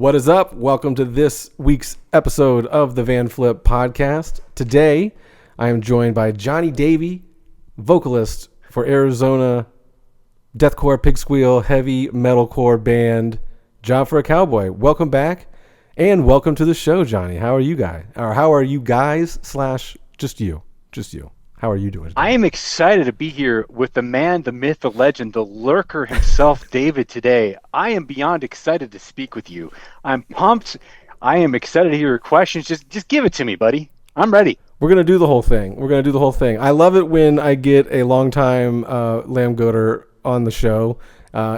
What is up? Welcome to this week's episode of the Vanflip podcast. Today, I am joined by Jonny Davy, vocalist for Arizona deathcore, pig squeal, heavy metalcore band Job For A Cowboy. Welcome back, and welcome to the show, Johnny. How are you guys? Or how are you guys / just you? Just you. How are you doing today? I am excited to be here with the man, the myth, the legend, the lurker himself, David, today. I am beyond excited to speak with you. I'm pumped. I am excited to hear your questions. Just give it to me, buddy. I'm ready. We're going to do the whole thing. I love it when I get a longtime Lambgoater on the show,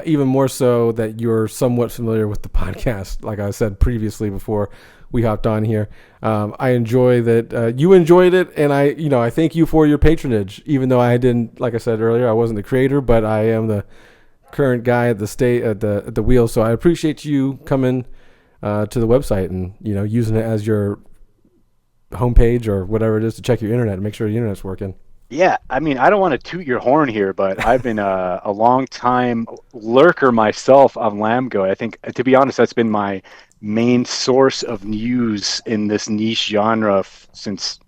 even more so that you're somewhat familiar with the podcast, like I said previously before we hopped on here. I enjoy that you enjoyed it, and I thank you for your patronage, even though I didn't, like I said earlier, I wasn't the creator, but I am the current guy at the wheel, so I appreciate you coming to the website and using it as your homepage or whatever it is to check your internet and make sure your internet's working. Yeah, I mean, I don't want to toot your horn here, but I've been a long time lurker myself on Lambgoat. I think, to be honest, that's been my main source of news in this niche genre since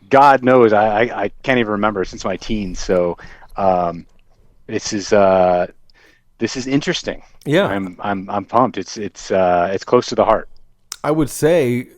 God knows I can't even remember, since my teens. So this is interesting. Yeah, I'm pumped. It's close to the heart. I would say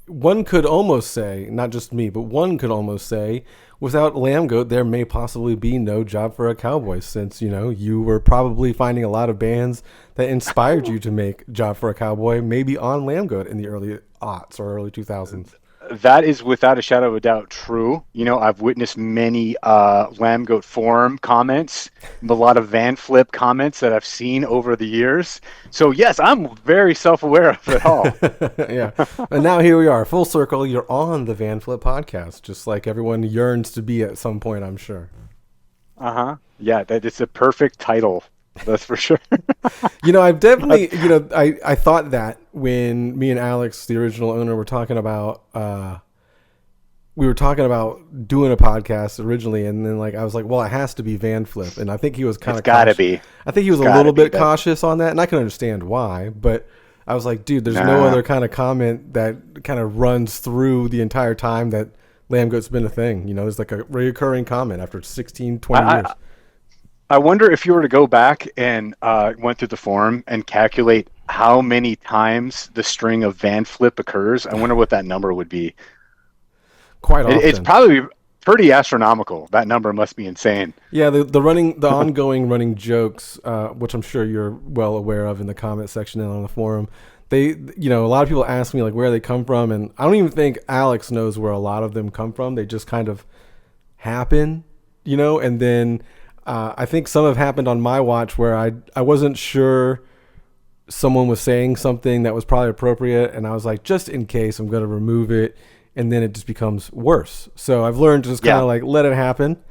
one could almost say, not just me, but one could almost say, without Lambgoat, there may possibly be no Job For A Cowboy, since, you were probably finding a lot of bands that inspired you to make Job For A Cowboy, maybe on Lambgoat in the early aughts or early 2000s. That is without a shadow of a doubt true. I've witnessed many Lambgoat forum comments, a lot of Vanflip comments that I've seen over the years. So yes, I'm very self-aware of it all. Yeah. And now here we are, full circle. You're on the Vanflip podcast, just like everyone yearns to be at some point, I'm sure. Yeah, that it's a perfect title. That's for sure. I've definitely, I thought that when me and Alex, the original owner, were talking about, doing a podcast originally, and then I was like, well, it has to be Vanflip, and I think he was kind of gotta be. I think he was a little bit cautious on that, and I can understand why, but I was like, dude, there's no other kind of comment that kind of runs through the entire time that Lambgoat's been a thing. There's like a recurring comment after 16, 20 years. I wonder if you were to go back and went through the forum and calculate how many times the string of Vanflip occurs. I wonder what that number would be. Quite often. It's probably pretty astronomical. That number must be insane. Yeah, the ongoing running jokes, which I'm sure you're well aware of in the comment section and on the forum. They, a lot of people ask me where they come from, and I don't even think Alex knows where a lot of them come from. They just kind of happen, and then I think some have happened on my watch where I wasn't sure someone was saying something that was probably appropriate, and I was like, just in case, I'm going to remove it, and then it just becomes worse. So I've learned to just kind of let it happen,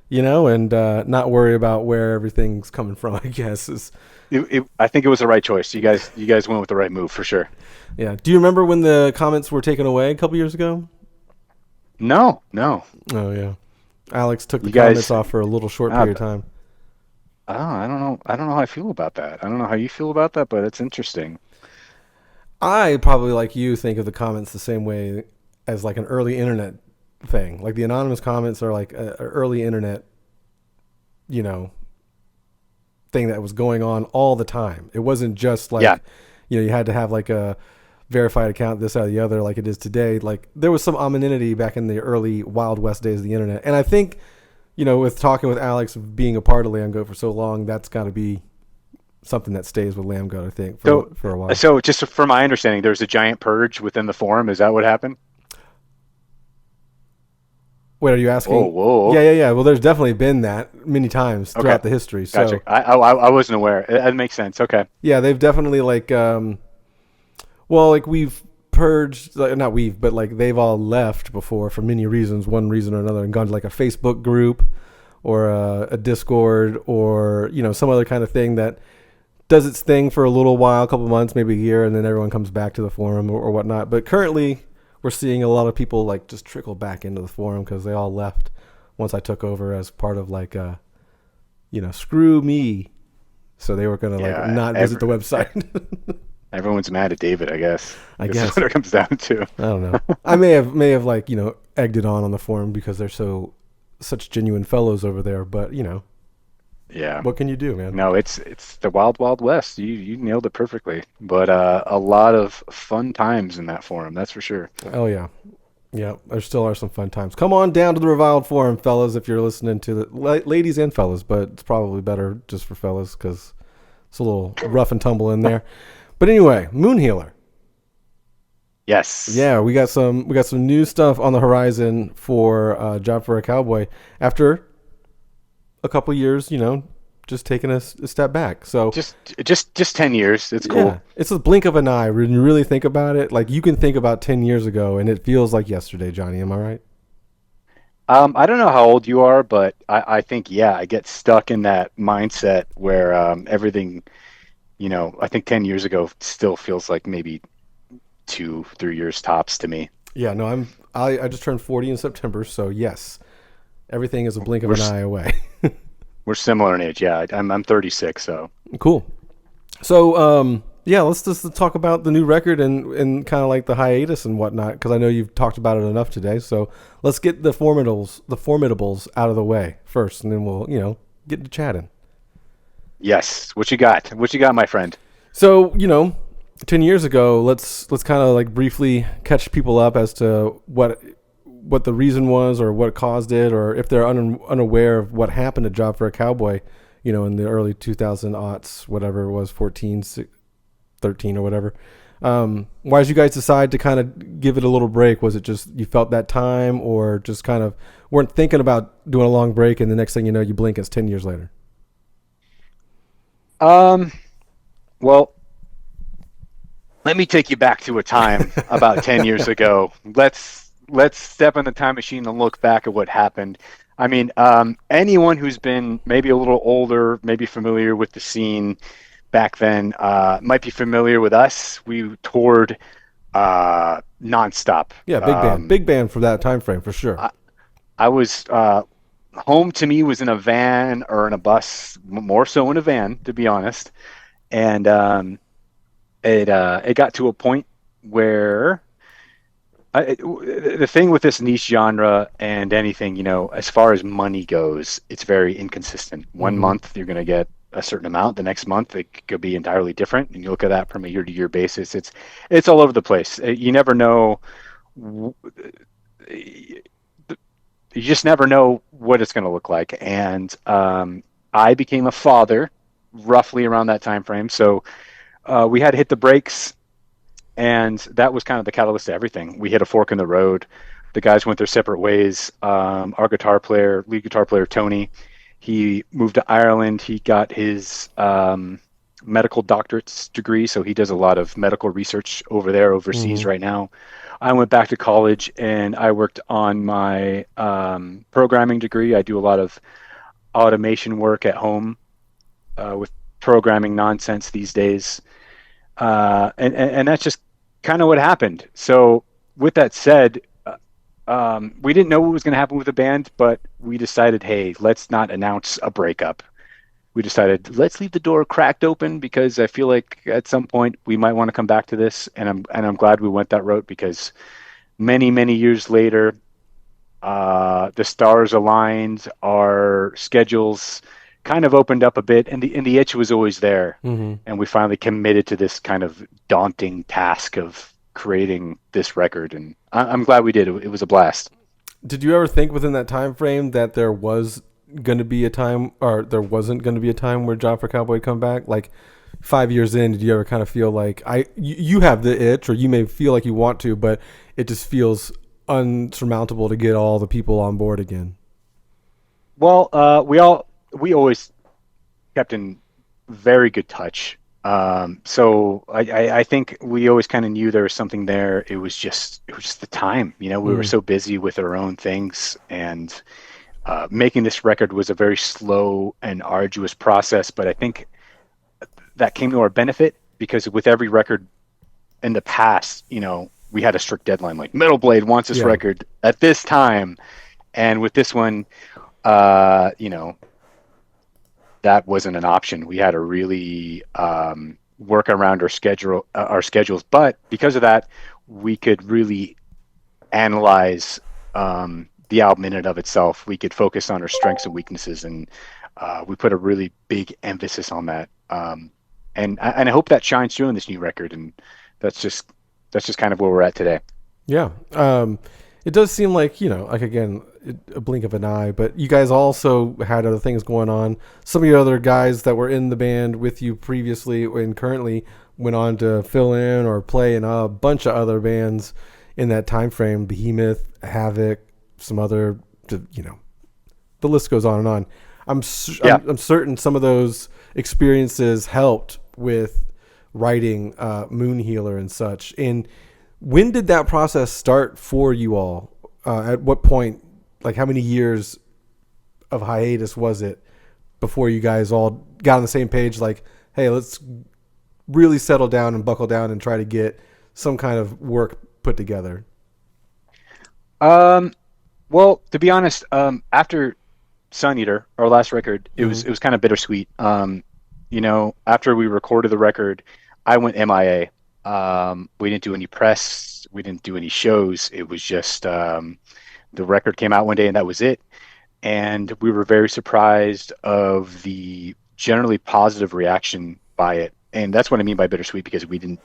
and not worry about where everything's coming from, I guess. I think it was the right choice. You guys went with the right move for sure. Yeah. Do you remember when the comments were taken away a couple years ago? No. Oh, yeah. Alex took the comments off for a little short period of time. Oh, I don't know how I feel about that. I don't know how you feel about that, but it's interesting. I probably, like you, think of the comments the same way as an early internet thing. The anonymous comments are an early internet, thing that was going on all the time. It wasn't just you had to have a verified account, this, that, or the other, like it is today. There was some anonymity back in the early Wild West days of the internet. And I think, with talking with Alex, being a part of Lambgoat for so long, that's got to be something that stays with Lambgoat, I think, for a while. So just from my understanding, there's a giant purge within the forum. Is that what happened? Wait, are you asking? Whoa. Yeah. Well, there's definitely been that many times throughout the history. Gotcha. So I wasn't aware. That makes sense. Okay. Yeah, they've definitely we've purged, not we've, but they've all left before for many reasons, one reason or another, and gone to a Facebook group or a Discord or, some other kind of thing that does its thing for a little while, a couple months, maybe a year, and then everyone comes back to the forum or whatnot. But currently we're seeing a lot of people just trickle back into the forum because they all left once I took over as part of screw me. So they were going to not visit the website. Everyone's mad at David, I guess. I This is guess. what it comes down to. I don't know. I may have like egged it on the forum because they're such genuine fellows over there. But Yeah. what can you do, man? No, it's the wild, wild west. You nailed it perfectly. But a lot of fun times in that forum, that's for sure. Oh yeah, yeah. There still are some fun times. Come on down to the Reviled forum, fellas, if you're listening to the ladies and fellas. But it's probably better just for fellas because it's a little rough and tumble in there. But anyway, Moon Healer. Yes. Yeah, we got some new stuff on the horizon for Job for a Cowboy after a couple years, just taking a step back. So Just 10 years. It's cool. yeah, it's a blink of an eye when you really think about it. Like you can think about 10 years ago and it feels like yesterday, Johnny. Am I right? I don't know how old you are, but I think, yeah, I get stuck in that mindset where everything, I think 10 years ago still feels like maybe 2, 3 years tops to me. Yeah, no, I just turned 40 in September, so yes, everything is a blink of We're an s- eye away. we're similar in age. Yeah, I'm 36, so Cool. So, yeah, let's just talk about the new record and kind of like the hiatus and whatnot, because I know you've talked about it enough today. So let's get the formidables out of the way first, and then we'll, get to chatting. yes. What you got? What you got, my friend? So, 10 years ago, let's kind of like briefly catch people up as to what the reason was or what caused it, or if they're unaware of what happened to Job for a Cowboy, in the early 2000 aughts, whatever it was, 14, 13 or whatever. Why did you guys decide to kind of give it a little break? Was it just you felt that time, or just kind of weren't thinking about doing a long break, and the next thing you know, you blink, it's 10 years later? Um, well, let me take you back to a time about 10 years ago. Let's step in the time machine and look back at what happened. I mean, anyone who's been maybe a little older, maybe familiar with the scene back then, might be familiar with us. We toured nonstop. Yeah, big band for that time frame for sure. I, I was home to me was in a van or in a bus, more so in a van, to be honest. And it got to a point where the thing with this niche genre and anything, as far as money goes, it's very inconsistent. One Mm-hmm. month you're going to get a certain amount. The next month it could be entirely different. And you look at that from a year-to-year basis. It's all over the place. You never know. You just never know what it's going to look like. And I became a father roughly around that time frame. So we had to hit the brakes, and that was kind of the catalyst to everything. We hit a fork in the road. The guys went their separate ways. Our lead guitar player Tony, he moved to Ireland. He got his medical doctorate's degree, so he does a lot of medical research over there overseas Mm-hmm. right now. I went back to college and I worked on my programming degree. I do a lot of automation work at home with programming nonsense these days. And that's just kind of what happened. So with that said, we didn't know what was going to happen with the band, but we decided, hey, let's not announce a breakup. We decided let's leave the door cracked open because I feel like at some point we might want to come back to this, and I'm glad we went that route because many years later, the stars aligned, our schedules kind of opened up a bit, and the itch was always there, Mm-hmm. and we finally committed to this kind of daunting task of creating this record, and I'm glad we did. It was a blast. Did you ever think within that time frame that there was going to be a time, or there wasn't going to be a time where Job for Cowboy would come back? Like 5 years in, did you ever kind of feel like you have the itch, or you may feel like you want to, but it just feels unsurmountable to get all the people on board again? Well, we always kept in very good touch. So I think we always kind of knew there was something there. It was just the time. We were Mm. so busy with our own things, and making this record was a very slow and arduous process. But I think that came to our benefit because with every record in the past, we had a strict deadline. Like Metal Blade wants this Yeah. record at this time, and with this one, uh, you know, that wasn't an option. We had to really work around our schedules. But because of that, we could really analyze the album in and of itself. We could focus on our strengths and weaknesses, and we put a really big emphasis on that. And I hope that shines through in this new record. And that's just kind of where we're at today. Yeah. It does seem like, like again, a blink of an eye, but you guys also had other things going on. Some of your other guys that were in the band with you previously and currently went on to fill in or play in a bunch of other bands in that time frame. Behemoth, Havoc, some other, the list goes on and on. I'm certain some of those experiences helped with writing Moon Healer and such. And when did that process start for you all? At what point, like how many years of hiatus was it before you guys all got on the same page? Like, hey, let's really settle down and buckle down and try to get some kind of work put together. Well, to be honest, after Suneater, our last record, it was kind of bittersweet. After we recorded the record, I went MIA. We didn't do any press. We didn't do any shows. It was just the record came out one day and that was it. And we were very surprised of the generally positive reaction by it. And that's what I mean by bittersweet, because we didn't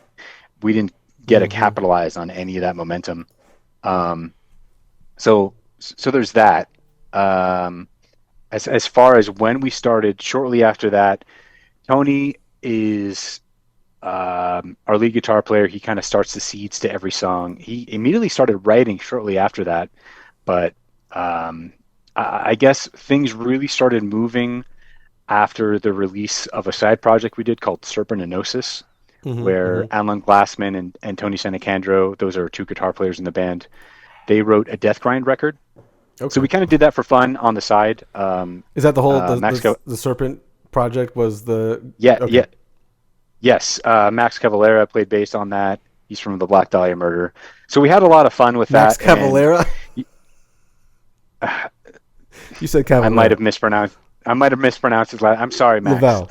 get to capitalize on any of that momentum. So there's that. As far as when we started, shortly after that, Tony is our lead guitar player. He kind of starts the seeds to every song. He immediately started writing shortly after that, but I guess things really started moving after the release of a side project we did called Serpentinosis, where Alan Glassman and Tony Sanacandro, those are two guitar players in the band, they wrote a death grind record. Okay. So we kind of did that for fun on the side. Is that the whole the Serpent project was the Yes, Max Cavalera played bass on that. He's from the Black Dahlia Murder. So we had a lot of fun with Max that. Cavalera? You said Cavalera. I might have mispronounced his last. I'm sorry, Max. Lavelle.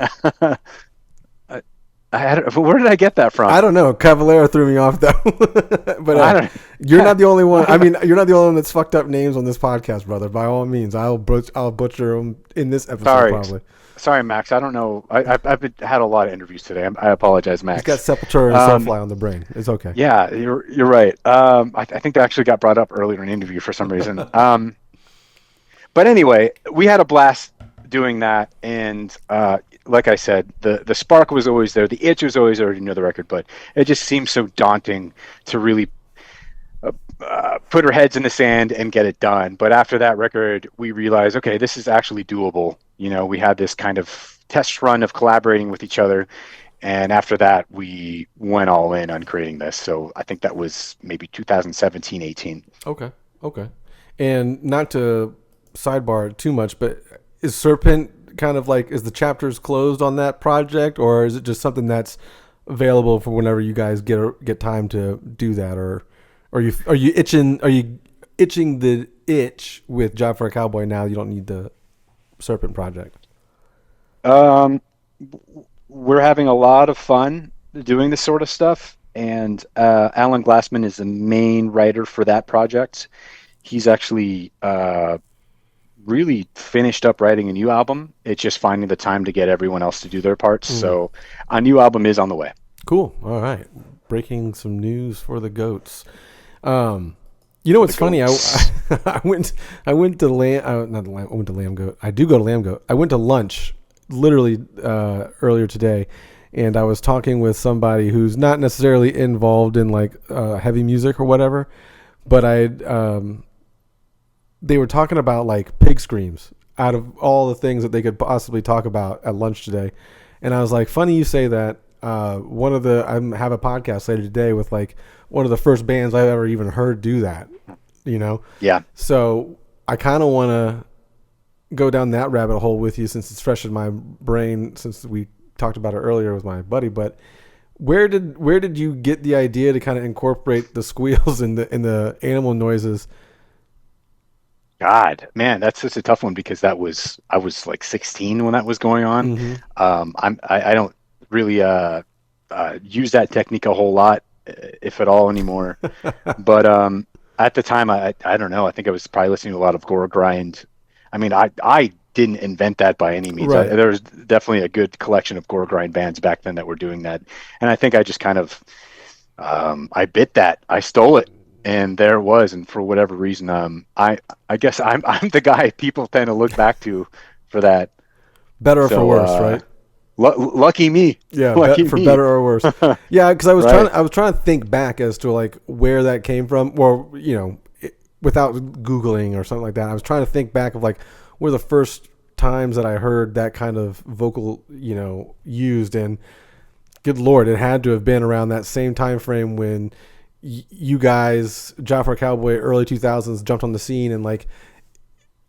Where did I get that from? I don't know. Cavalera threw me off though. But you're not the only one. I mean, you're not the only one that's fucked up names on this podcast, brother. By all means, I'll butcher them in this episode probably. Sorry, Max. I don't know. I've had a lot of interviews today. I apologize, Max. He's got Sepultura and Soulfly on the brain. It's okay. Yeah, you're right. I think that actually got brought up earlier in an interview for some reason. But anyway, we had a blast doing that, and like I said, the spark was always there. The itch was always there to know the record, but it just seemed so daunting to really put our heads in the sand and get it done. But after that record, we realized, okay, this is actually doable. We had this kind of test run of collaborating with each other. And after that, we went all in on creating this. So I think that was maybe 2017, 18. Okay. And not to sidebar too much, but is Serpent kind of like, is the chapters closed on that project, or is it just something that's available for whenever you guys get time to do that? Or are you itching the itch with Job for a Cowboy now? You don't need the Serpent project. We're having a lot of fun doing this sort of stuff, and Alan Glassman is the main writer for that project. He's actually really finished up writing a new album. It's just finding the time to get everyone else to do their parts. So a new album is on the way. Cool. All right. Breaking some news for the goats. What's funny? I went to Lambgoat. I do go to Lambgoat. I went to lunch literally earlier today, and I was talking with somebody who's not necessarily involved in like heavy music or whatever, but they were talking about like pig screams out of all the things that they could possibly talk about at lunch today. And I was like, funny you say that. I have a podcast later today with like one of the first bands I've ever even heard do that, Yeah. So I kind of want to go down that rabbit hole with you since it's fresh in my brain since we talked about it earlier with my buddy. But where did you get the idea to kind of incorporate the squeals and the animal noises? God, man, that's such a tough one because I was like 16 when that was going on. I don't really use that technique a whole lot, if at all anymore. But at the time, I don't know. I think I was probably listening to a lot of gore grind. I mean, I didn't invent that by any means. Right. There was definitely a good collection of gore grind bands back then that were doing that, and I think I just kind of I bit that. I stole it, and there it was. And for whatever reason, I guess I'm the guy people tend to look back to for that. Better or So, for worse, right? Lucky me. Yeah, Lucky for me. better or worse. Yeah, because I was Right. trying to think back as to like where that came from, or without googling or something like that. I was trying to think back of like where the first times that I heard that kind of vocal, used, and good Lord, it had to have been around that same time frame when you guys, Job For A Cowboy, early 2000s, jumped on the scene, and like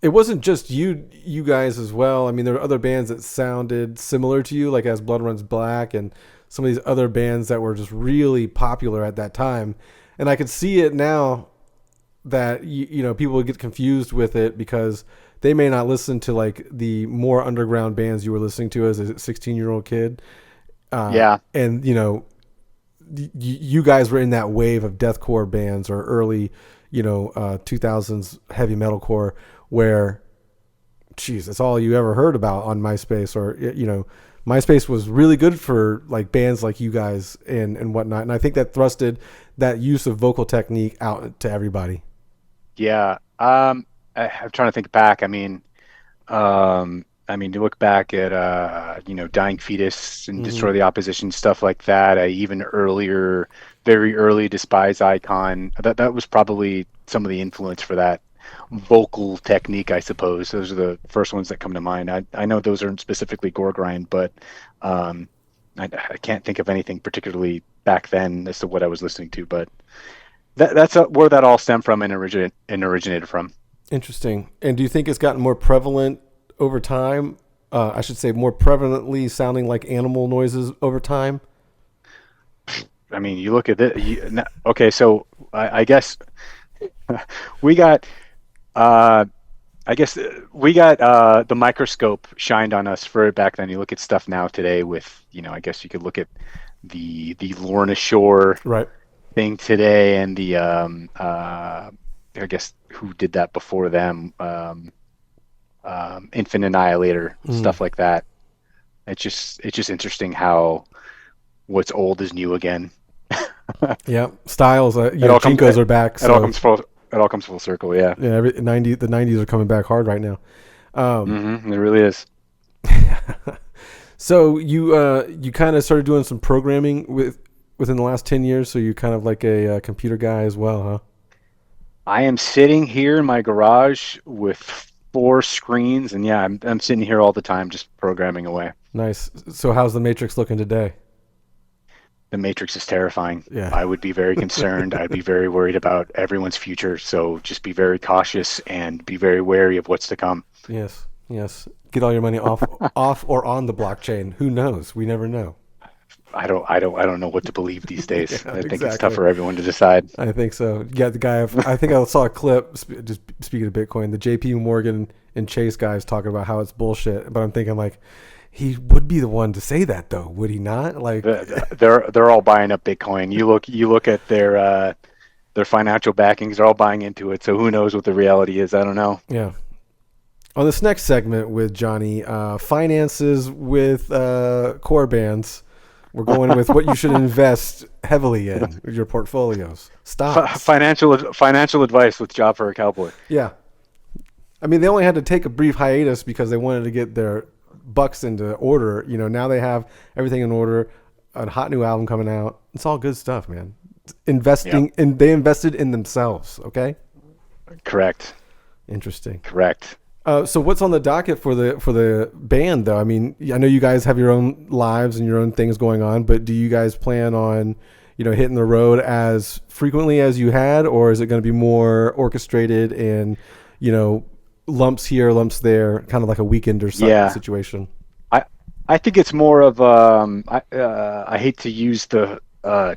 it wasn't just you guys as well. I mean, there were other bands that sounded similar to you, like As Blood Runs Black, and some of these other bands that were just really popular at that time. And I could see it now that people would get confused with it because they may not listen to like the more underground bands you were listening to as a 16-year-old kid. Yeah. And you guys were in that wave of deathcore bands or early 2000s heavy metalcore, where geez, that's all you ever heard about on MySpace. Or MySpace was really good for like bands like you guys and whatnot, and I think that thrusted that use of vocal technique out to everybody. Yeah. I'm trying to think back. To look back at Dying Fetus and Destroy the Opposition, stuff like that. Even earlier, very early Despise Icon. That was probably some of the influence for that vocal technique, I suppose. Those are the first ones that come to mind. I know those aren't specifically gore grind, but I can't think of anything particularly back then as to what I was listening to. But that's where that all stemmed from and originated from. Interesting. And do you think it's gotten more prevalent over time? I should say more prevalently sounding like animal noises over time? I mean, you look at it. Okay, so I guess we got. I guess we got the microscope shined on us for it back then. You look at stuff now today with, I guess you could look at the Lorna Shore Right. thing today, and the I guess who did that before them, Infant Annihilator, stuff like that. It's just interesting how what's old is new again. Yeah, styles. Jinkos are back. It all comes full circle. Yeah. Yeah, the 90s are coming back hard right now. It really is. So you kind of started doing some programming within the last 10 years. So you're kind of like a computer guy as well, huh? I am sitting here in my garage with 4 screens, and yeah, I'm sitting here all the time just programming away. Nice. So how's the Matrix looking today? The Matrix is terrifying. Yeah. I would be very concerned. I'd be very worried about everyone's future. So just be very cautious and be very wary of what's to come. Yes. Get all your money off or on the blockchain. Who knows? We never know. I don't know what to believe these days. Yeah, I think exactly. it's tough for everyone to decide. I think so. Yeah, the guy. I think I saw a clip. Just speaking of Bitcoin, the J.P. Morgan and Chase guys talking about how it's bullshit. But I'm thinking like, he would be the one to say that though, would he not? Like they're all buying up Bitcoin. You look at their financial backings. They're all buying into it. So who knows what the reality is? I don't know. Yeah. On this next segment with Johnny, finances with core bands. We're going with what you should invest heavily in your portfolios. Stocks. Financial advice with Job For A Cowboy. Yeah. I mean, they only had to take a brief hiatus because they wanted to get their bucks into order. Now they have everything in order. A hot new album coming out. It's all good stuff, man. Investing, and they invested in themselves. Okay. Correct. Interesting. Correct. So what's on the docket for the band though? I mean, I know you guys have your own lives and your own things going on, but do you guys plan on, hitting the road as frequently as you had, or is it going to be more orchestrated and, lumps here, lumps there, kind of like a weekender situation? I think it's more of I hate to use the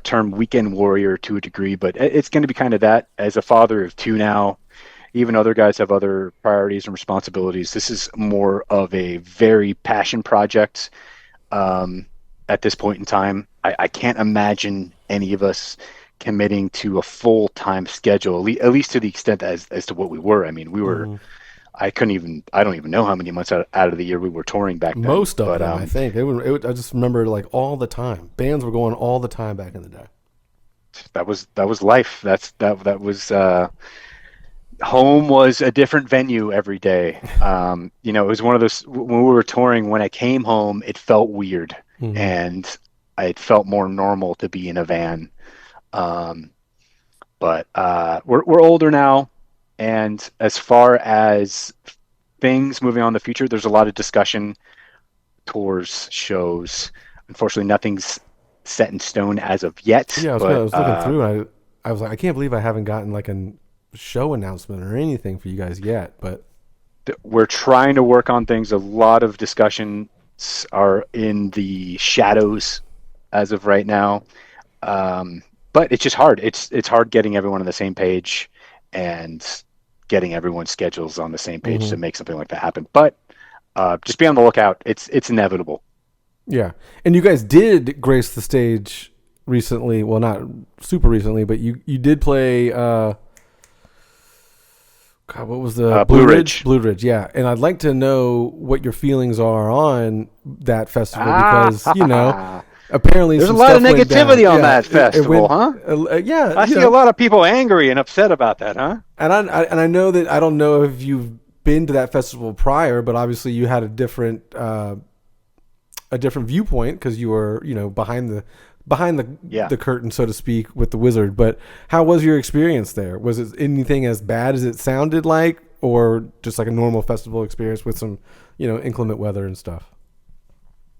term weekend warrior to a degree, but it's going to be kind of that. As a father of 2 now, even other guys have other priorities and responsibilities. This is more of a very passion project at this point in time. I can't imagine any of us committing to a full-time schedule, at least to the extent as to what we were. I mean, we were. Mm-hmm. I don't even know how many months out of the year we were touring back then. Most of them, I think. I just remember like all the time. Bands were going all the time back in the day. That was life. That was home was a different venue every day. It was one of those when we were touring. When I came home, it felt weird, and it felt more normal to be in a van. But we're older now. And as far as things moving on in the future, there's a lot of discussion, tours, shows. Unfortunately, nothing's set in stone as of yet. Yeah, I was looking through, and I was like, I can't believe I haven't gotten like a show announcement or anything for you guys yet. But we're trying to work on things. A lot of discussions are in the shadows as of right now. But it's just hard. It's hard getting everyone on the same page and getting everyone's schedules on the same page to make something like that happen. But just be on the lookout. It's inevitable. Yeah. And you guys did grace the stage recently. Well, not super recently, but you did play God, what was the Blue Ridge? Blue Ridge, yeah. And I'd like to know what your feelings are on that festival because, apparently there's a lot of negativity on that festival, huh? Yeah, I see a lot of people angry and upset about that, huh? And I know that I don't know if you've been to that festival prior, but obviously you had a different viewpoint because you were behind the curtain, so to speak, with the Wizard. But how was your experience there? Was it anything as bad as it sounded like, or just like a normal festival experience with some inclement weather and stuff?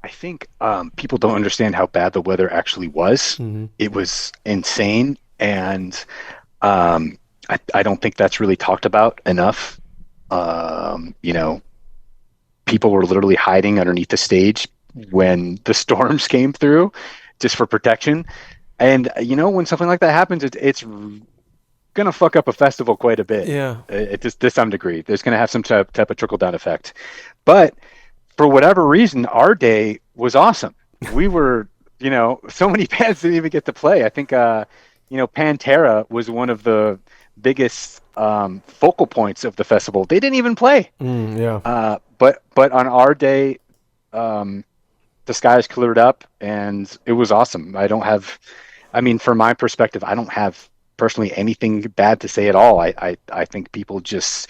I think people don't understand how bad the weather actually was. Mm-hmm. It was insane, and I don't think that's really talked about enough. People were literally hiding underneath the stage when the storms came through, just for protection. And when something like that happens, it's gonna fuck up a festival quite a bit. Yeah, to some degree, there's gonna have some type of trickle down effect, but. For whatever reason, our day was awesome. We were, so many bands didn't even get to play. I think, Pantera was one of the biggest focal points of the festival. They didn't even play. But on our day, the skies cleared up and it was awesome. From my perspective, I don't have personally anything bad to say at all. I think people just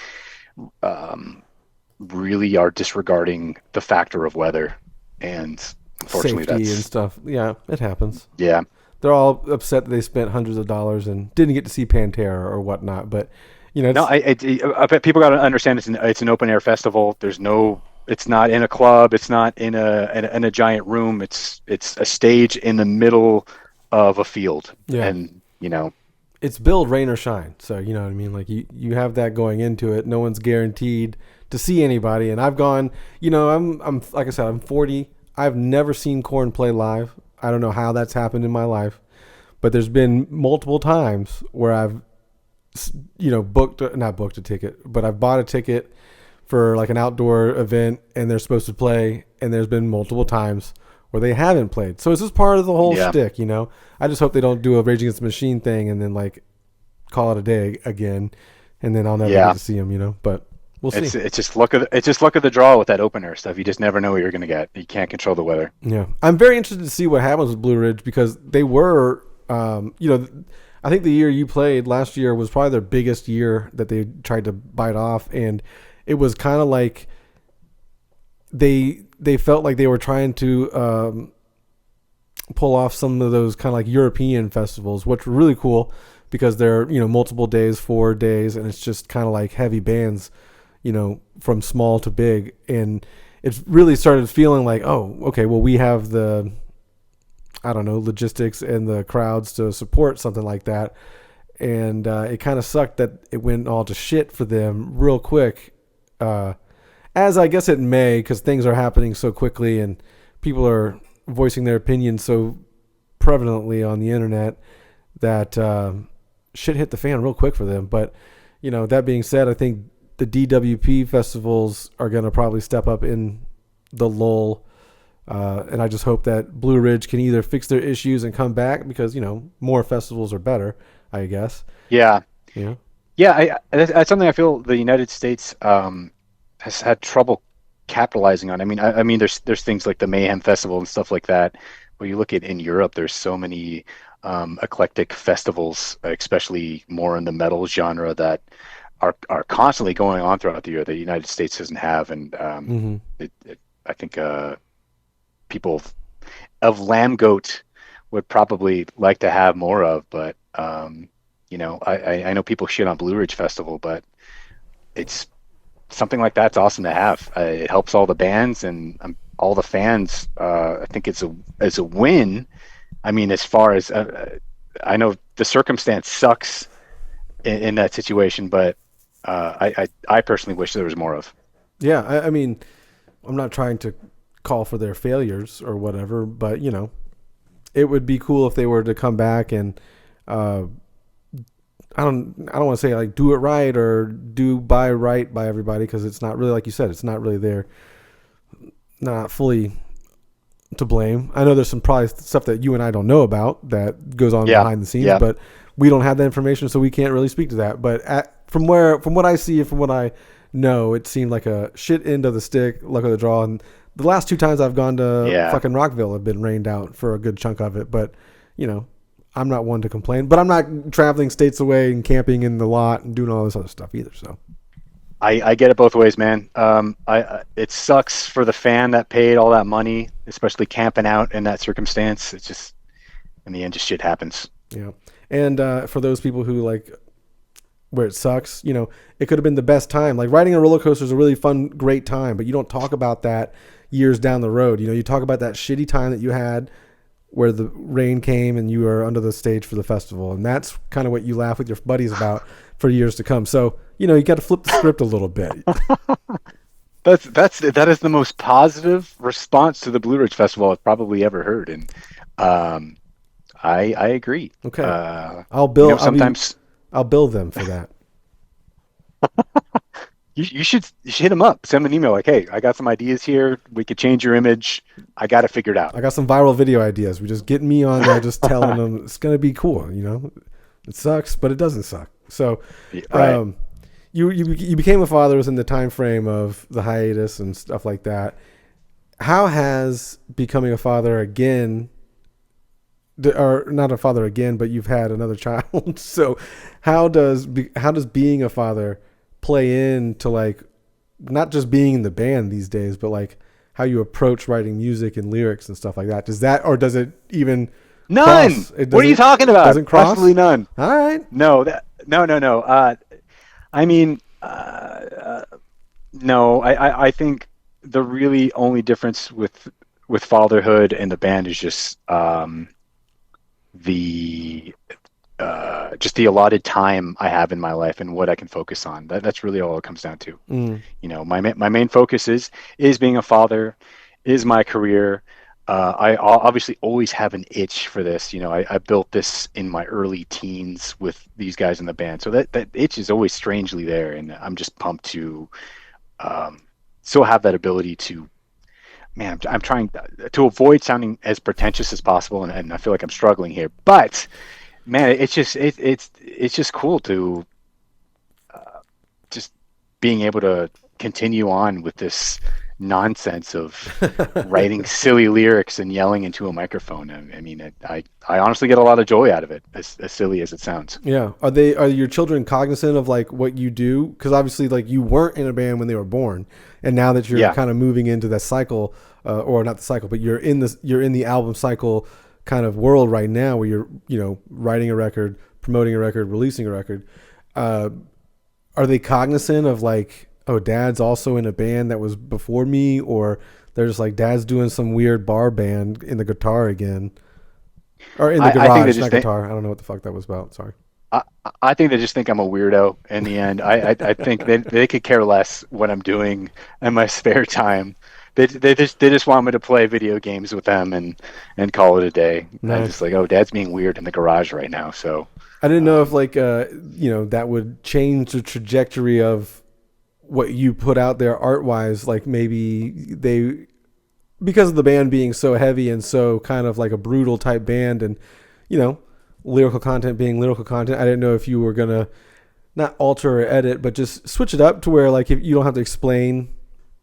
really are disregarding the factor of weather, and unfortunately safety that's and stuff. Yeah, it happens. Yeah, they're all upset that they spent hundreds of dollars and didn't get to see Pantera or whatnot. But I bet people got to understand it's an open air festival. It's not in a club. It's not in a giant room. It's a stage in the middle of a field. Yeah. And it's build rain or shine. So you know what I mean. Like you have that going into it. No one's guaranteed to see anybody. And I've gone. I'm like I said, I'm 40. I've never seen Korn play live. I don't know how that's happened in my life, but there's been multiple times where I've not booked a ticket, but I've bought a ticket for like an outdoor event and they're supposed to play, and there's been multiple times where they haven't played. So it's just part of the whole shtick, I just hope they don't do a Rage Against the Machine thing and then like call it a day again, and then I'll never get to see them, but we'll see. It's just luck of the draw with that open air stuff. You just never know what you're going to get. You can't control the weather. Yeah. I'm very interested to see what happens with Blue Ridge because they were, I think the year you played last year was probably their biggest year that they tried to bite off, and it was kind of like they felt like they were trying to pull off some of those kind of like European festivals, which were really cool because they're multiple days, 4 days, and it's just kind of like heavy bands, from small to big, and it's really started feeling like, oh, okay, well we have the logistics and the crowds to support something like that, and it kind of sucked that it went all to shit for them real quick. As I guess it may, because things are happening so quickly and people are voicing their opinions so prevalently on the internet that shit hit the fan real quick for them. But, that being said, I think the DWP festivals are going to probably step up in the lull And I just hope that Blue Ridge can either fix their issues and come back because, more festivals are better, I guess. Yeah. Yeah. Yeah, that's something I feel the United States has had trouble capitalizing on. I mean, there's things like the Mayhem Festival and stuff like that. Where you look at in Europe, there's so many eclectic festivals, especially more in the metal genre, that are constantly going on throughout the year that the United States doesn't have, and Hmm. I think people of Lambgoat would probably like to have more of, but I know people shit on Blue Ridge Festival, but it's something like that's awesome to have. It helps all the bands and all the fans. I think it's a win. I mean, as far as I know, the circumstance sucks in that situation, but I personally wish there was more of. Yeah. I mean, I'm not trying to call for their failures or whatever, but it would be cool if they were to come back and I don't want to say like do it right or do by right by everybody, because it's not really, like you said, it's not really their, not fully to blame. I know there's some probably stuff that you and I don't know about that goes on Yeah, behind the scenes, yeah, but we don't have that information, so we can't really speak to that. But from what I see, from what I know, it seemed like a shit end of the stick, luck of the draw. And the last two times I've gone to yeah. fucking Rockville have been rained out for a good chunk of it. But I'm not one to complain. But I'm not traveling states away and camping in the lot and doing all this other stuff either. So I get it both ways, man. It sucks for the fan that paid all that money, especially camping out in that circumstance. It's just in the end, just shit happens. yeah. And for those people who like where it sucks, it could have been the best time. Like riding a roller coaster is a really fun, great time, but you don't talk about that years down the road. You talk about that shitty time that you had where the rain came and you were under the stage for the festival. And that's kind of what you laugh with your buddies about for years to come. So, you got to flip the script a little bit. That is the most positive response to the Blue Ridge Festival I've probably ever heard, and I agree. Okay. I'll bill sometimes I'll bill them for that. you should hit them up, send them an email like, hey, I got some ideas here. We could change your image. I got it figured out. I got some viral video ideas. We just get me on there, just telling them it's gonna be cool. It sucks, but it doesn't suck. So, Right. You became a father within the time frame of the hiatus and stuff like that. How has becoming a father again, or not a father again, but you've had another child? So, how does being a father play into like not just being in the band these days, but like how you approach writing music and lyrics and stuff like that? Does it even None. cross? What are you talking about? Doesn't cross? Absolutely none. All right. No. No. I mean, no. I think the really only difference with fatherhood and the band is just the just the allotted time I have in my life and what I can focus on. That's really all it comes down to. Mm. My main focus is being a father, is my career. I obviously always have an itch for this. I built this in my early teens with these guys in the band, so that itch is always strangely there, and I'm just pumped to still have that ability to. Man, I'm trying to avoid sounding as pretentious as possible, and I feel like I'm struggling here. But man, it's just cool to just being able to continue on with this nonsense of writing silly lyrics and yelling into a microphone. I mean, I honestly get a lot of joy out of it, as silly as it sounds. Yeah. Are your children cognizant of like what you do? Because obviously, like you weren't in a band when they were born, and now that you're kind of moving into that cycle, or not the cycle, but you're in the album cycle kind of world right now, where you're writing a record, promoting a record, releasing a record. Are they cognizant of like, oh, Dad's also in a band that was before me, or they're just like, Dad's doing some weird bar band in the guitar again, or in the garage, not guitar. I don't know what the fuck that was about. Sorry. I think they just think I'm a weirdo in the end. I think they could care less what I'm doing in my spare time. They just want me to play video games with them and call it a day. Nice. I'm just like, oh, Dad's being weird in the garage right now. So I didn't know if like that would change the trajectory of what you put out there art wise. Like maybe they because of the band being so heavy and so kind of like a brutal type band, and you know, lyrical content being lyrical content, I didn't know if you were gonna not alter or edit, but just switch it up to where like if you don't have to explain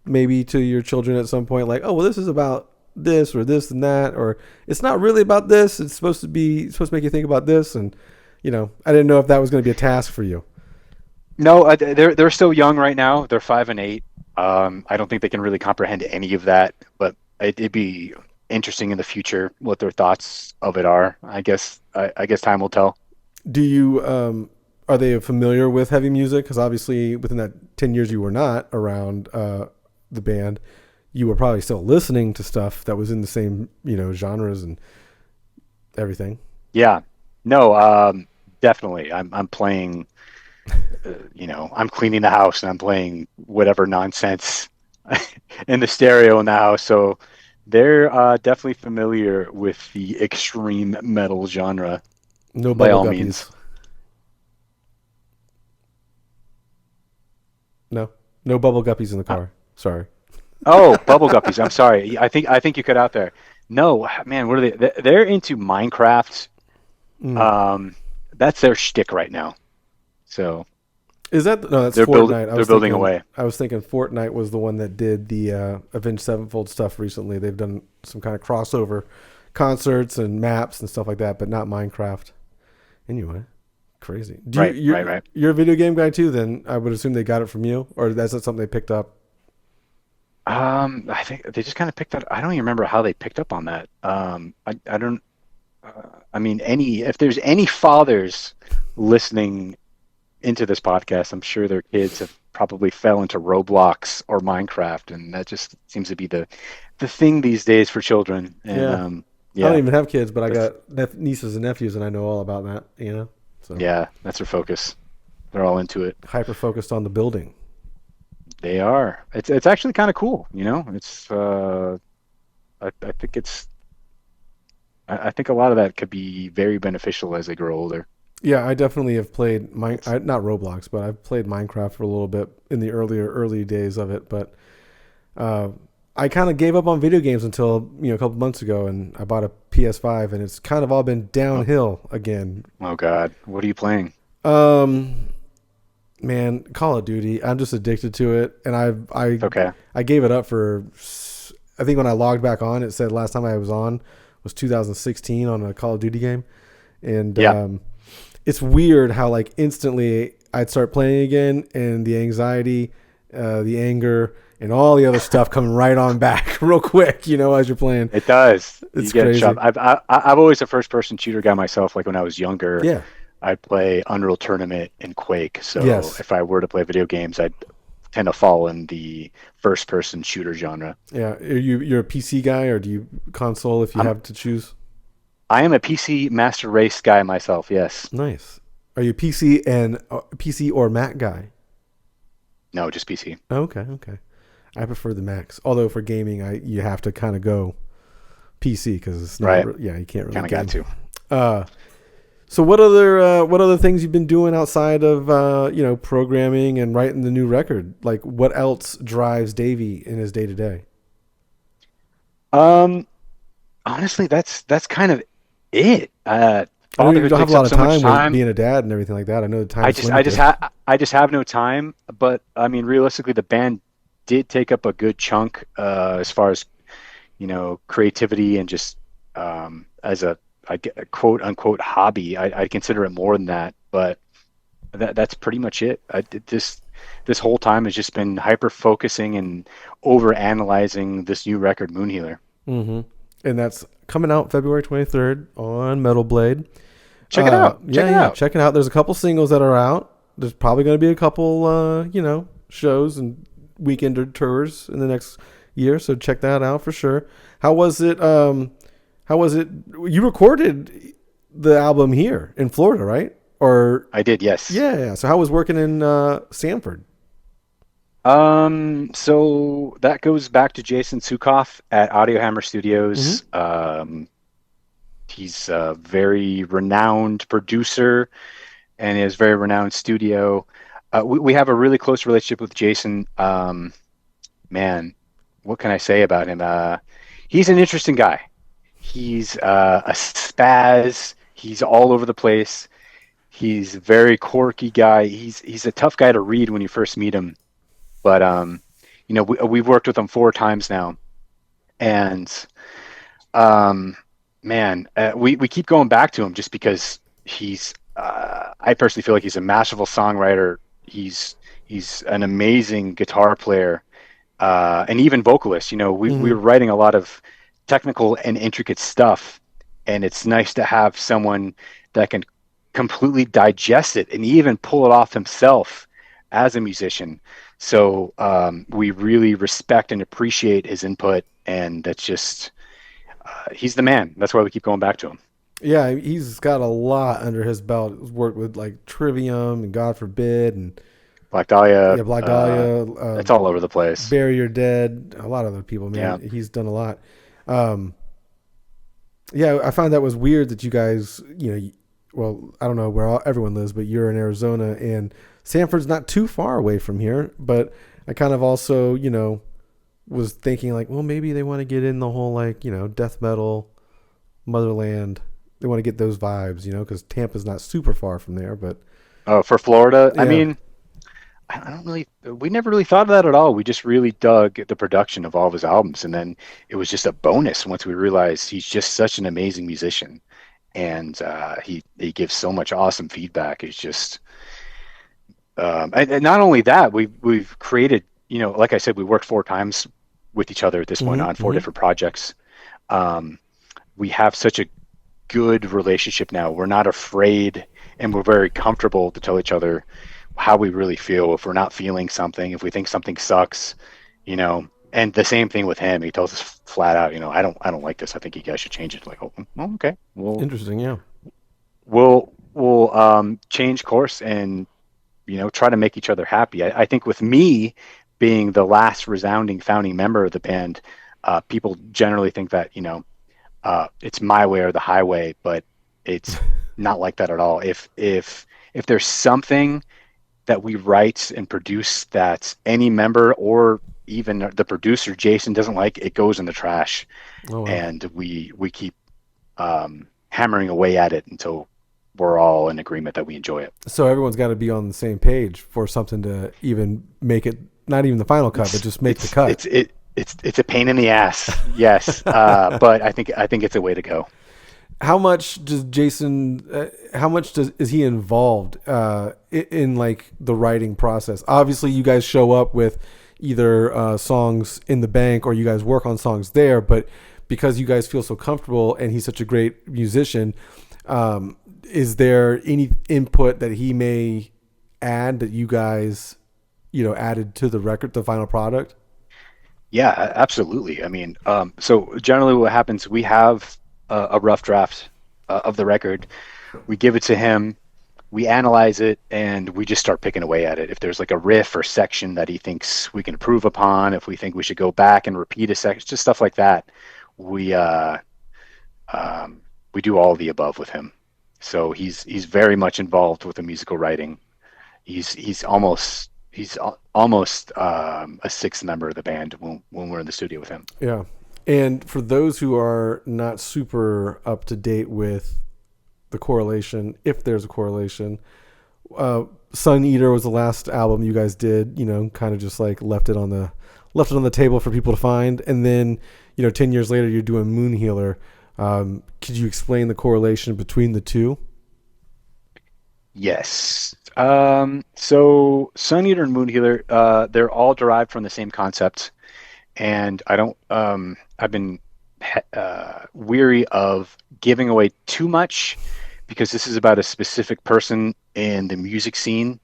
maybe to your children at some point, like, oh well, this is about this or this and that, or it's not really about this. It's supposed to make you think about this, and you know, I didn't know if that was going to be a task for you. No, they're still young right now. They're 5 and 8. I don't think they can really comprehend any of that, but it'd be interesting in the future what their thoughts of it are. I guess time will tell. Do you are they familiar with heavy music? Because obviously within that 10 years you were not around the band, you were probably still listening to stuff that was in the same, you know, genres and everything. Yeah, no, definitely. I'm playing. I'm cleaning the house and I'm playing whatever nonsense in the stereo in the house. So they're definitely familiar with the extreme metal genre No by bubble all guppies. means. No bubble guppies in the car. Sorry. Oh, Bubble Guppies. I'm sorry. I think you cut out there. No, man, what are they? They're into Minecraft. Mm. That's their shtick right now. So Is that no? That's they're Fortnite. they're building away. I was thinking Fortnite was the one that did the Avenged Sevenfold stuff recently. They've done some kind of crossover concerts and maps and stuff like that, but not Minecraft. Anyway, crazy. Right, right. You're a video game guy too. Then I would assume they got it from you, or that's something they picked up. I think they just kind of picked that. I don't even remember how they picked up on that. I don't. I mean, if there's any fathers listening into this podcast, I'm sure their kids have probably fell into Roblox or Minecraft, and that just seems to be the thing these days for children. And Yeah. I don't yeah, even have kids, but I that's, got nieces and nephews, and I know all about that. You know, so yeah, that's their focus. They're all into it. hyper focused on the building. They are. It's actually kind of cool. It's I think I think a lot of that could be very beneficial as they grow older. Yeah, I definitely have played not Roblox, but I've played Minecraft for a little bit in the early days of it. But uh, I kind of gave up on video games until a couple months ago, and I bought a PS5, and it's kind of all been Oh, downhill again. oh God, what are you playing? Um, Man, Call of Duty. I'm just addicted to it, and Okay. I gave it up for. I think when I logged back on, it said last time I was on was 2016 on a Call of Duty game, and Yeah. it's weird how like instantly I'd start playing again, and the anxiety, the anger, and all the other stuff coming right on back real quick. As you're playing, It does. You it's get a crazy. shot. I've always a first person shooter guy myself. Like when I was younger, Yeah. I'd play Unreal Tournament and Quake. So Yes. if I were to play video games, I'd tend to fall in the first person shooter genre. Yeah. You're a PC guy, or do you console if you I'm have to choose? I am a PC Master Race guy myself. Yes. Nice. Are you PC or Mac guy? No, just PC. Okay. I prefer the Macs. Although for gaming, you have to kind of go PC because it's not. Right. Yeah, you can't really Kind of got game. to. Uh, so what other things you've been doing outside of programming and writing the new record? Like what else drives Davey in his day to day? Um, Honestly, that's kind of it. I know you Fatherhood don't have a takes lot up of so much time with time. being a dad and everything like that. I know the I time's just I just limited. ha I just have no time. But I mean, realistically, the band did take up a good chunk as far as creativity and just as a quote unquote hobby. I consider it more than that, but that's pretty much it. This whole time has just been hyper focusing and over analyzing this new record, Moon Healer. Mm-hmm. And that's coming out February 23rd on Metal Blade. Check it out. Check Yeah, it yeah. out. Check it out. There's a couple singles that are out. There's probably going to be a couple, shows and weekend tours in the next year. So check that out for sure. How was it? How was it? You recorded the album here in Florida, right? Or I did, yes. yeah. So how was working in Sanford? So that goes back to Jason Sukoff at Audio Hammer Mm-hmm. Studios. He's a very renowned producer and his very renowned studio. We have a really close relationship with Jason. Man, what can I say about him? he's an interesting guy. He's a spaz. He's all over the place. He's a very quirky guy. He's a tough guy to read when you first meet him. But we've worked with him 4 times now, and man, we keep going back to him just because he's. I personally feel like he's a masterful songwriter. He's an amazing guitar player, and even vocalist. We were writing a lot of technical and intricate stuff, and it's nice to have someone that can completely digest it and even pull it off himself as a musician. So we really respect and appreciate his input, and that's just he's the man. That's why we keep going back to him. Yeah, he's got a lot under his belt. He's worked with like Trivium and God Forbid and Black Dahlia. yeah, Black Dahlia. It's all over the place. Bury Your Dead. A lot of other people, man. Yeah. He's done a lot. Yeah, I found that was weird that you guys, well, I don't know where everyone lives, but you're in Arizona and Sanford's not too far away from here. But I kind of also, was thinking like, well, maybe they want to get in the whole like, death metal, Motherland. They want to get those vibes, because Tampa's not super far from there. But For Florida, yeah. I mean, we never really thought of that at all. We just really dug the production of all of his albums, and then it was just a bonus once we realized he's just such an amazing musician, and he gives so much awesome feedback. It's just, and not only that, we've created, like I said, we worked 4 times with each other at this point on 4 different projects. We have such a good relationship now. We're not afraid, and we're very comfortable to tell each other how we really feel. If we're not feeling something, if we think something sucks, and the same thing with him. He tells us flat out, I don't like this. I think you guys should change it. Like, oh, okay. Well, interesting. Yeah. We'll change course and, try to make each other happy. I think with me being the last resounding founding member of the band, people generally think that, it's my way or the highway, but it's not like that at all. If there's something that we write and produce that any member or even the producer Jason doesn't like, it goes in the trash. Oh, wow. And we keep hammering away at it until we're all in agreement that we enjoy it. So everyone's got to be on the same page for something to even make it, not even the final cut, but just make the cut. It's a pain in the ass. Yes. But I think it's a way to go. How much does Jason? Is he involved in like the writing process? Obviously, you guys show up with either songs in the bank or you guys work on songs there. But because you guys feel so comfortable and he's such a great musician, is there any input that he may add that you guys, added to the record, the final product? Yeah, absolutely. I mean, so generally what happens, we have a rough draft of the record. We give it to him, we analyze it, and we just start picking away at it. If there's like a riff or section that he thinks we can improve upon, if we think we should go back and repeat a section, just stuff like that, we do all of the above with him. So he's very much involved with the musical writing. He's almost a sixth member of the band when we're in the studio with him. Yeah. And for those who are not super up to date with the correlation, if there's a correlation, Suneater was the last album you guys did, kind of just like left it on the table for people to find. And then, 10 years later, you're doing Moon Healer. Could you explain the correlation between the two? Yes. So Suneater and Moon Healer, they're all derived from the same concept. And I've been weary of giving away too much because this is about a specific person in the music scene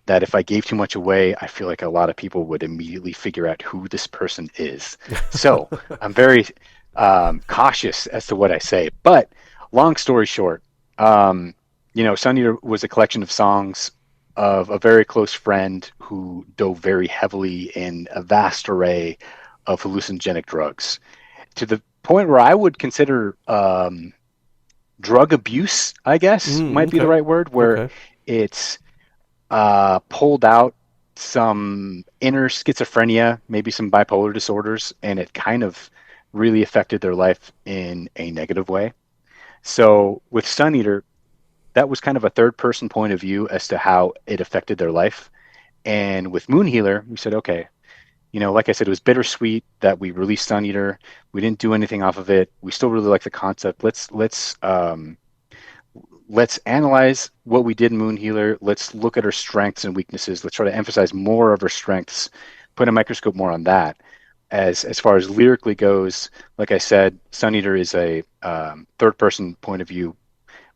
that if I gave too much away, I feel like a lot of people would immediately figure out who this person is. So I'm very cautious as to what I say. But long story short, Suneater was a collection of songs of a very close friend who dove very heavily in a vast array of hallucinogenic drugs to the point where I would consider drug abuse, I guess, might be the right word, where it's pulled out some inner schizophrenia, maybe some bipolar disorders, and it kind of really affected their life in a negative way. So with Suneater, that was kind of a third person point of view as to how it affected their life. And with Moon Healer, we said, okay, like I said, it was bittersweet that we released Suneater. We didn't do anything off of it. We still really like the concept. Let's analyze what we did in Moon Healer. Let's look at our strengths and weaknesses. Let's try to emphasize more of our strengths, put a microscope more on that. As far as lyrically goes, like I said, Suneater is a third person point of view.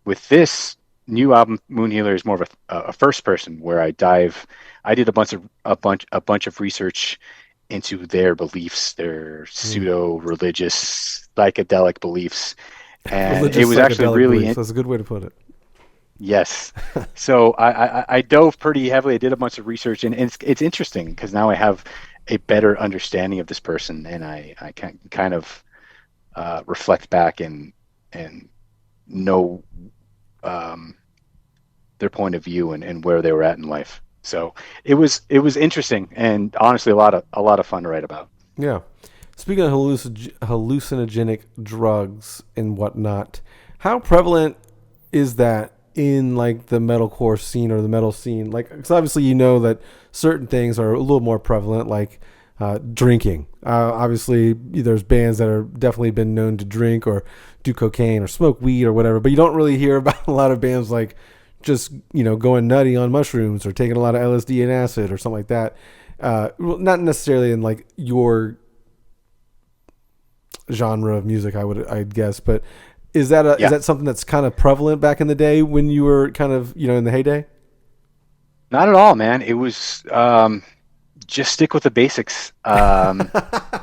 With this new album, Moon Healer is more of a first person where I did a bunch of research into their beliefs, their pseudo religious psychedelic beliefs, and Religious it was actually psychedelic really beliefs. That's a good way to put it. yes. So I dove pretty heavily. I did a bunch of research, and it's interesting because now I have a better understanding of this person, and I can kind of reflect back and know their point of view and where they were at in life. So it was interesting and honestly a lot of fun to write about. Yeah. Speaking of hallucinogenic drugs and whatnot, how prevalent is that in like the metalcore scene or the metal scene? Like, because obviously you know that certain things are a little more prevalent, like drinking. Obviously, there's bands that are definitely been known to drink or do cocaine or smoke weed or whatever, but you don't really hear about a lot of bands like just going nutty on mushrooms or taking a lot of LSD and acid or something like that. Well, not necessarily in like your genre of music, I'd guess, but is that something that's kind of prevalent back in the day when you were kind of in the heyday? Not at all, man. It was just stick with the basics. I'm not